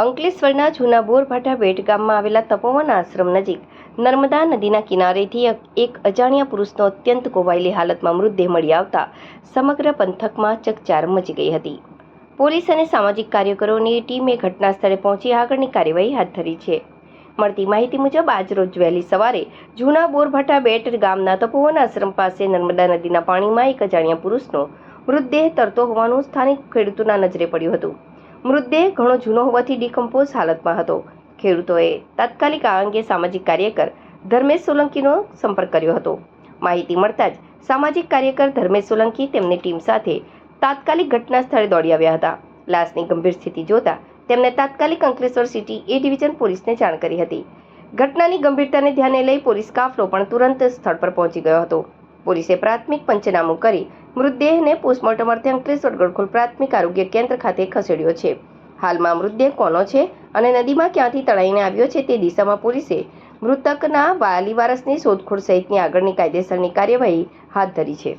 અંકલેશ્વરના જૂના બોરભાઠા બેટ ગામમાં આવેલા તપોવન આશ્રમ નજીક નર્મદા નદીના કિનારેથી એક અજાણ્યા પુરુષનો અત્યંત કોવાયેલી હાલતમાં મૃતદેહ મળી આવતા સમગ્ર પંથકમાં ચકચાર મચી ગઈ હતી. પોલીસ અને સામાજિક કાર્યકરોની ટીમે ઘટના સ્થળે પહોંચી આગળની કાર્યવાહી હાથ ધરી છે. મળતી માહિતી મુજબ આજરોજ વહેલી સવારે જૂના બોરભાઠા બેટ ગામના તપોવન આશ્રમ પાસે નર્મદા નદીના પાણીમાં એક અજાણ્યા પુરુષનો મૃતદેહ તરતો હોવાનું સ્થાનિક ખેડૂતોના નજરે પડ્યું હતું. મૃતદેહ ઘણો જૂનો હોવાથી ડિકમ્પોઝ હાલતમાં હતો. ખેડૂતોએ તાત્કાલિક આ અંગે સામાજિક કાર્યકર ધર્મેશ સોલંકીનો સંપર્ક કર્યો હતો. માહિતી મળતા જ સામાજિક કાર્યકર ધર્મેશ સોલંકી તેમની ટીમ સાથે તાત્કાલિક ઘટના સ્થળે દોડી આવ્યા હતા. લાશની ગંભીર સ્થિતિ જોતા તેમને તાત્કાલિક અંકલેશ્વર સિટી એ ડિવિઝન પોલીસને જાણ કરી હતી. ઘટનાની ગંભીરતાને ધ્યાને લઈ પોલીસ કાફલો પણ તુરંત સ્થળ પર પહોંચી ગયો હતો. પોલીસે પ્રાથમિક પંચનામું કરી મૃતદેહને પોસ્ટમોર્ટમ અર્થે અંકલેશ્વર ગડખોલ પ્રાથમિક આરોગ્ય કેન્દ્ર ખાતે ખસેડ્યો છે. હાલમાં મૃતદેહ કોનો છે અને નદીમાં ક્યાંથી તણાઈને આવ્યો છે તે દિશામાં પોલીસે મૃતકના વાલી વારસની શોધખોળ સહિતની આગળની કાયદેસરની કાર્યવાહી હાથ ધરી છે.